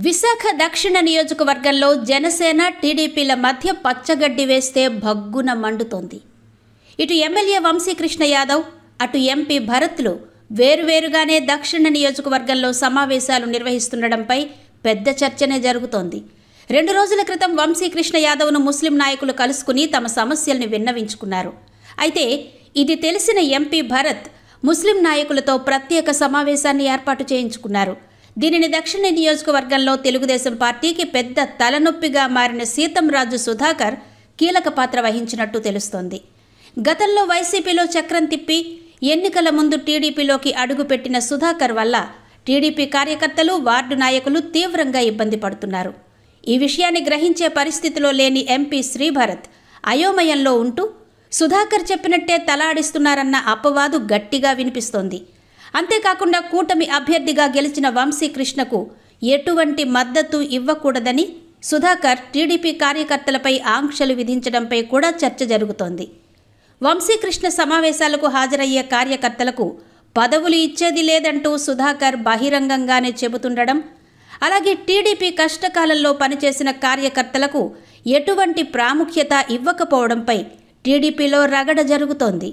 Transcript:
విశాఖ దక్షిణ నియోజకవర్గంలో జనసేన టీడీపీల మధ్య పచ్చగడ్డి వేస్తే భగ్గున మండుతోంది. ఇటు ఎమ్మెల్యే వంశీకృష్ణ యాదవ్, అటు ఎంపీ భరత్లు వేరువేరుగానే దక్షిణ నియోజకవర్గంలో సమావేశాలు నిర్వహిస్తుండడంపై పెద్ద చర్చనే జరుగుతోంది. 2 రోజుల క్రితం వంశీకృష్ణ యాదవ్ను ముస్లిం నాయకులు కలుసుకుని తమ సమస్యల్ని విన్నవించుకున్నారు. అయితే ఇది తెలిసిన ఎంపీ భరత్ ముస్లిం నాయకులతో ప్రత్యేక సమావేశాన్ని ఏర్పాటు చేయించుకున్నారు. దీనిని దక్షిణ నియోజకవర్గంలో తెలుగుదేశం పార్టీకి పెద్ద తలనొప్పిగా మారిన సీతంరాజు సుధాకర్ కీలక పాత్ర వహించినట్టు తెలుస్తోంది. గతంలో వైసీపీలో చక్రం తిప్పి ఎన్నికల ముందు టీడీపీలోకి అడుగుపెట్టిన సుధాకర్ వల్ల టీడీపీ కార్యకర్తలు, వార్డు నాయకులు తీవ్రంగా ఇబ్బంది పడుతున్నారు. ఈ విషయాన్ని గ్రహించే పరిస్థితిలో లేని ఎంపీ శ్రీభరత్ అయోమయంలో ఉంటూ సుధాకర్ చెప్పినట్టే తలాడిస్తున్నారన్న అపవాదు గట్టిగా వినిపిస్తోంది. అంతేకాకుండా కూటమి అభ్యర్థిగా గెలిచిన వంశీకృష్ణకు ఎటువంటి మద్దతు ఇవ్వకూడదని సుధాకర్ టీడీపీ కార్యకర్తలపై ఆంక్షలు విధించడంపై కూడా చర్చ జరుగుతోంది. వంశీకృష్ణ సమావేశాలకు హాజరయ్యే కార్యకర్తలకు పదవులు ఇచ్చేది లేదంటూ సుధాకర్ బహిరంగంగానే చెబుతుండడం, అలాగే టీడీపీ కష్టకాలంలో పనిచేసిన కార్యకర్తలకు ఎటువంటి ప్రాముఖ్యత ఇవ్వకపోవడంపై టీడీపీలో రగడ జరుగుతోంది.